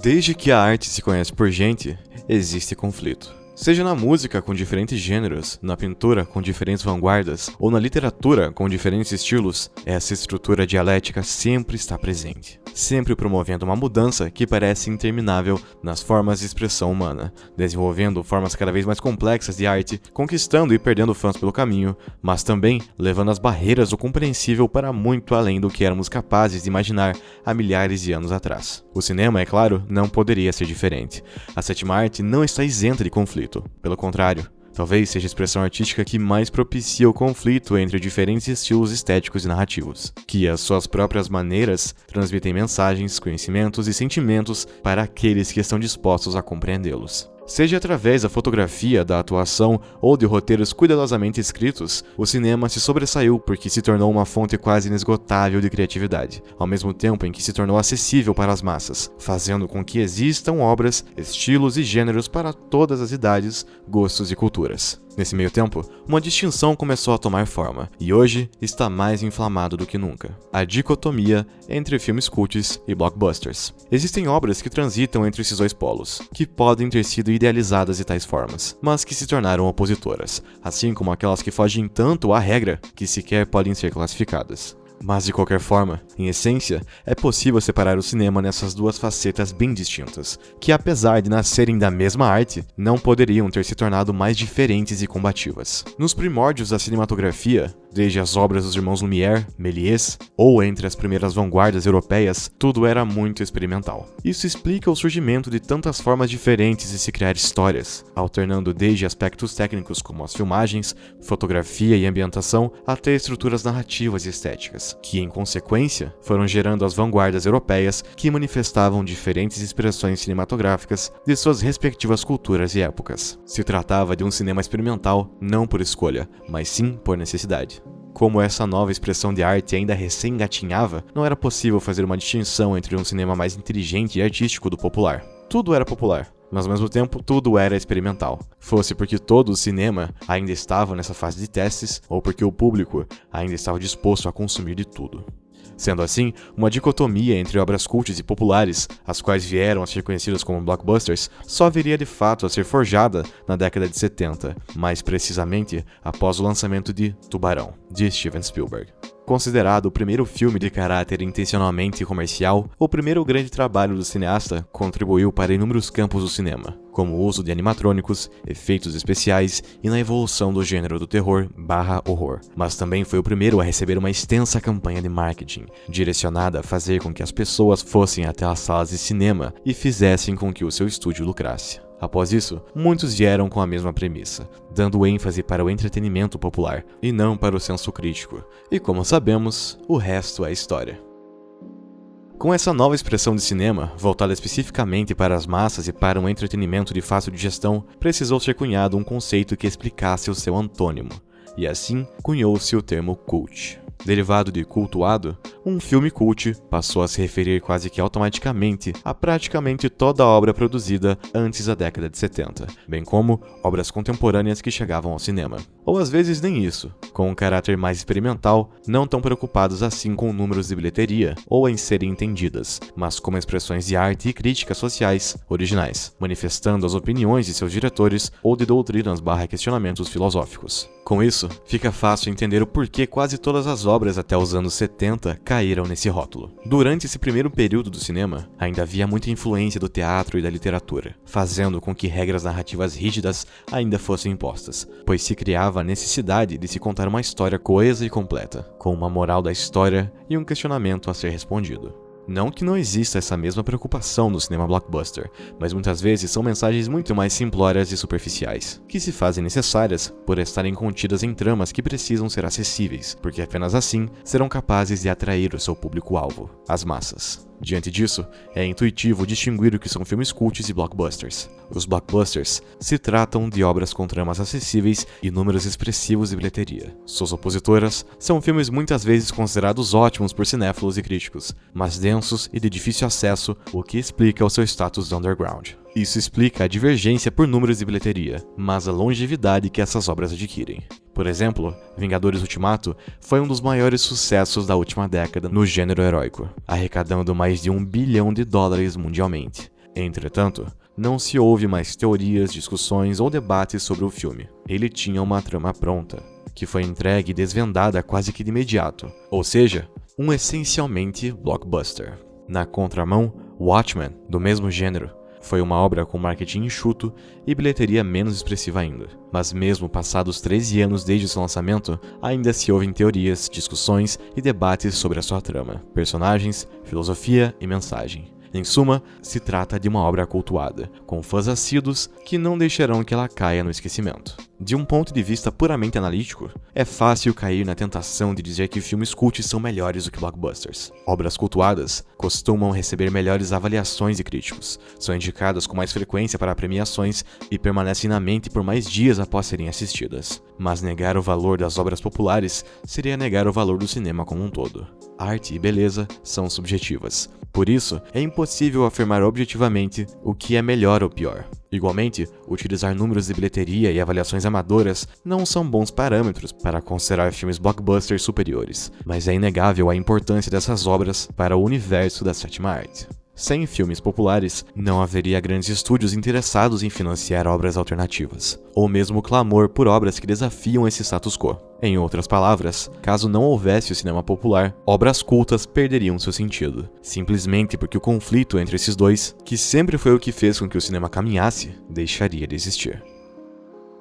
Desde que a arte se conhece por gente, existe conflito. Seja na música com diferentes gêneros, na pintura com diferentes vanguardas, ou na literatura com diferentes estilos, essa estrutura dialética sempre está presente, sempre promovendo uma mudança que parece interminável nas formas de expressão humana, desenvolvendo formas cada vez mais complexas de arte, conquistando e perdendo fãs pelo caminho, mas também levando as barreiras do compreensível para muito além do que éramos capazes de imaginar há milhares de anos atrás. O cinema, é claro, não poderia ser diferente. A sétima arte não está isenta de conflito. Pelo contrário, talvez seja a expressão artística que mais propicia o conflito entre diferentes estilos estéticos e narrativos, que às suas próprias maneiras transmitem mensagens, conhecimentos e sentimentos para aqueles que estão dispostos a compreendê-los. Seja através da fotografia, da atuação ou de roteiros cuidadosamente escritos, o cinema se sobressaiu porque se tornou uma fonte quase inesgotável de criatividade, ao mesmo tempo em que se tornou acessível para as massas, fazendo com que existam obras, estilos e gêneros para todas as idades, gostos e culturas. Nesse meio tempo, uma distinção começou a tomar forma, e hoje está mais inflamado do que nunca: a dicotomia entre filmes cults e blockbusters. Existem obras que transitam entre esses dois polos, que podem ter sido idealizadas de tais formas, mas que se tornaram opositoras, assim como aquelas que fogem tanto à regra que sequer podem ser classificadas. Mas de qualquer forma, em essência, é possível separar o cinema nessas duas facetas bem distintas, que apesar de nascerem da mesma arte, não poderiam ter se tornado mais diferentes e combativas. Nos primórdios da cinematografia, desde as obras dos irmãos Lumière, Méliès, ou entre as primeiras vanguardas europeias, tudo era muito experimental. Isso explica o surgimento de tantas formas diferentes de se criar histórias, alternando desde aspectos técnicos como as filmagens, fotografia e ambientação, até estruturas narrativas e estéticas, que em consequência foram gerando as vanguardas europeias que manifestavam diferentes expressões cinematográficas de suas respectivas culturas e épocas. Se tratava de um cinema experimental não por escolha, mas sim por necessidade. Como essa nova expressão de arte ainda recém-engatinhava, não era possível fazer uma distinção entre um cinema mais inteligente e artístico do popular. Tudo era popular, mas ao mesmo tempo tudo era experimental. Fosse porque todo o cinema ainda estava nessa fase de testes, ou porque o público ainda estava disposto a consumir de tudo. Sendo assim, uma dicotomia entre obras cultas e populares, as quais vieram a ser conhecidas como blockbusters, só viria de fato a ser forjada na década de 70, mais precisamente após o lançamento de Tubarão, de Steven Spielberg. Considerado o primeiro filme de caráter intencionalmente comercial, o primeiro grande trabalho do cineasta contribuiu para inúmeros campos do cinema, como o uso de animatrônicos, efeitos especiais e na evolução do gênero do terror/horror. Mas também foi o primeiro a receber uma extensa campanha de marketing, direcionada a fazer com que as pessoas fossem até as salas de cinema e fizessem com que o seu estúdio lucrasse. Após isso, muitos vieram com a mesma premissa, dando ênfase para o entretenimento popular e não para o senso crítico. E como sabemos, o resto é história. Com essa nova expressão de cinema, voltada especificamente para as massas e para um entretenimento de fácil digestão, precisou ser cunhado um conceito que explicasse o seu antônimo, e assim cunhou-se o termo cult. Derivado de cultuado, um filme cult passou a se referir quase que automaticamente a praticamente toda a obra produzida antes da década de 70, bem como obras contemporâneas que chegavam ao cinema. Ou às vezes nem isso, com um caráter mais experimental, não tão preocupados assim com números de bilheteria ou em serem entendidas, mas como expressões de arte e críticas sociais originais, manifestando as opiniões de seus diretores ou de doutrinas/questionamentos filosóficos. Com isso, fica fácil entender o porquê quase todas as obras até os anos 70 caíram nesse rótulo. Durante esse primeiro período do cinema, ainda havia muita influência do teatro e da literatura, fazendo com que regras narrativas rígidas ainda fossem impostas, pois se criava a necessidade de se contar uma história coesa e completa, com uma moral da história e um questionamento a ser respondido. Não que não exista essa mesma preocupação no cinema blockbuster, mas muitas vezes são mensagens muito mais simplórias e superficiais, que se fazem necessárias por estarem contidas em tramas que precisam ser acessíveis, porque apenas assim serão capazes de atrair o seu público-alvo, as massas. Diante disso, é intuitivo distinguir o que são filmes cults e blockbusters. Os blockbusters se tratam de obras com tramas acessíveis e números expressivos de bilheteria. Suas opositoras são filmes muitas vezes considerados ótimos por cinéfilos e críticos, mas densos e de difícil acesso, o que explica o seu status underground. Isso explica a divergência por números de bilheteria, mas a longevidade que essas obras adquirem. Por exemplo, Vingadores Ultimato foi um dos maiores sucessos da última década no gênero heróico, arrecadando mais de $1 bilhão mundialmente. Entretanto, não se houve mais teorias, discussões ou debates sobre o filme. Ele tinha uma trama pronta, que foi entregue e desvendada quase que de imediato, ou seja, um essencialmente blockbuster. Na contramão, Watchmen, do mesmo gênero, foi uma obra com marketing enxuto e bilheteria menos expressiva ainda. Mas mesmo passados 13 anos desde seu lançamento, ainda se ouvem teorias, discussões e debates sobre a sua trama, personagens, filosofia e mensagem. Em suma, se trata de uma obra cultuada, com fãs assíduos que não deixarão que ela caia no esquecimento. De um ponto de vista puramente analítico, é fácil cair na tentação de dizer que filmes cult são melhores do que blockbusters. Obras cultuadas costumam receber melhores avaliações de críticos, são indicadas com mais frequência para premiações e permanecem na mente por mais dias após serem assistidas. Mas negar o valor das obras populares seria negar o valor do cinema como um todo. Arte e beleza são subjetivas. Por isso, é impossível afirmar objetivamente o que é melhor ou pior. Igualmente, utilizar números de bilheteria e avaliações amadoras não são bons parâmetros para considerar filmes blockbusters superiores, mas é inegável a importância dessas obras para o universo da sétima arte. Sem filmes populares, não haveria grandes estúdios interessados em financiar obras alternativas, ou mesmo clamor por obras que desafiam esse status quo. Em outras palavras, caso não houvesse o cinema popular, obras cultas perderiam seu sentido, simplesmente porque o conflito entre esses dois, que sempre foi o que fez com que o cinema caminhasse, deixaria de existir.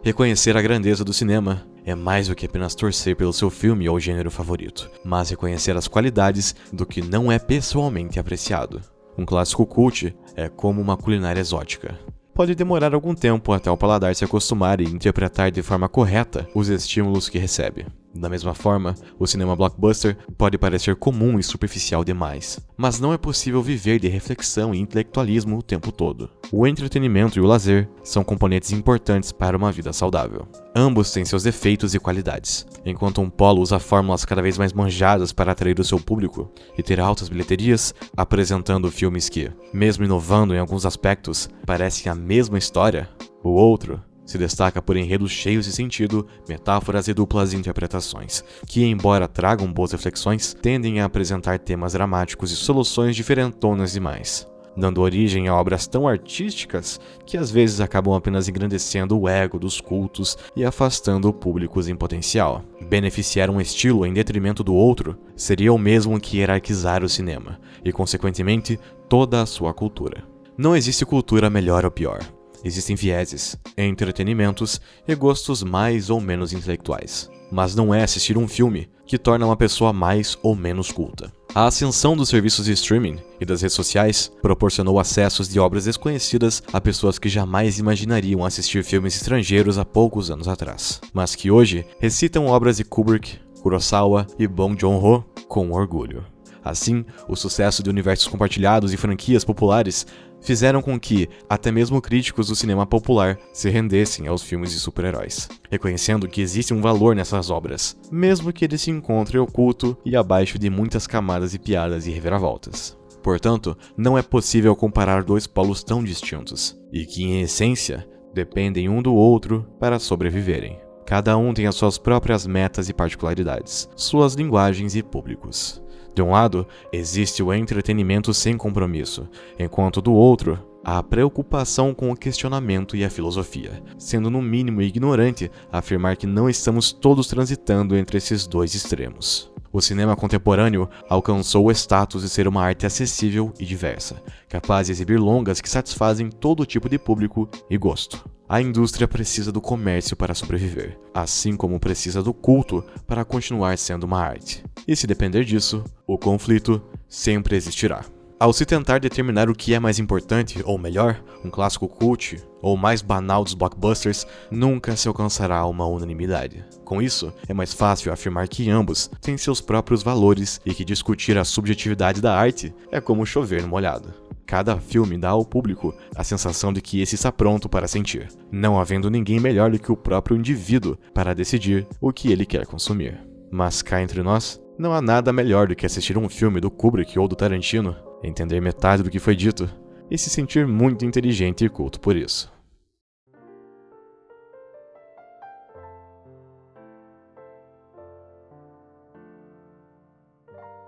Reconhecer a grandeza do cinema é mais do que apenas torcer pelo seu filme ou gênero favorito, mas reconhecer as qualidades do que não é pessoalmente apreciado. Um clássico cult é como uma culinária exótica. Pode demorar algum tempo até o paladar se acostumar e interpretar de forma correta os estímulos que recebe. Da mesma forma, o cinema blockbuster pode parecer comum e superficial demais, mas não é possível viver de reflexão e intelectualismo o tempo todo. O entretenimento e o lazer são componentes importantes para uma vida saudável. Ambos têm seus defeitos e qualidades. Enquanto um polo usa fórmulas cada vez mais manjadas para atrair o seu público e ter altas bilheterias, apresentando filmes que, mesmo inovando em alguns aspectos, parecem a mesma história, o outro se destaca por enredos cheios de sentido, metáforas e duplas interpretações, que, embora tragam boas reflexões, tendem a apresentar temas dramáticos e soluções diferentonas demais, dando origem a obras tão artísticas que às vezes acabam apenas engrandecendo o ego dos cultos e afastando públicos em potencial. Beneficiar um estilo em detrimento do outro seria o mesmo que hierarquizar o cinema, e consequentemente toda a sua cultura. Não existe cultura melhor ou pior. Existem vieses, entretenimentos e gostos mais ou menos intelectuais. Mas não é assistir um filme que torna uma pessoa mais ou menos culta. A ascensão dos serviços de streaming e das redes sociais proporcionou acessos de obras desconhecidas a pessoas que jamais imaginariam assistir filmes estrangeiros há poucos anos atrás, mas que hoje recitam obras de Kubrick, Kurosawa e Bong Joon-ho com orgulho. Assim, o sucesso de universos compartilhados e franquias populares fizeram com que até mesmo críticos do cinema popular se rendessem aos filmes de super-heróis, reconhecendo que existe um valor nessas obras, mesmo que ele se encontre oculto e abaixo de muitas camadas de piadas e reviravoltas. Portanto, não é possível comparar dois polos tão distintos, e que, em essência, dependem um do outro para sobreviverem. Cada um tem as suas próprias metas e particularidades, suas linguagens e públicos. De um lado, existe o entretenimento sem compromisso, enquanto do outro, há a preocupação com o questionamento e a filosofia, sendo no mínimo ignorante afirmar que não estamos todos transitando entre esses dois extremos. O cinema contemporâneo alcançou o status de ser uma arte acessível e diversa, capaz de exibir longas que satisfazem todo tipo de público e gosto. A indústria precisa do comércio para sobreviver, assim como precisa do culto para continuar sendo uma arte. E se depender disso, o conflito sempre existirá. Ao se tentar determinar o que é mais importante ou melhor, um clássico cult ou o mais banal dos blockbusters, nunca se alcançará uma unanimidade. Com isso, é mais fácil afirmar que ambos têm seus próprios valores e que discutir a subjetividade da arte é como chover no molhado. Cada filme dá ao público a sensação de que esse está pronto para sentir, não havendo ninguém melhor do que o próprio indivíduo para decidir o que ele quer consumir. Mas cá entre nós, não há nada melhor do que assistir um filme do Kubrick ou do Tarantino, entender metade do que foi dito e se sentir muito inteligente e culto por isso.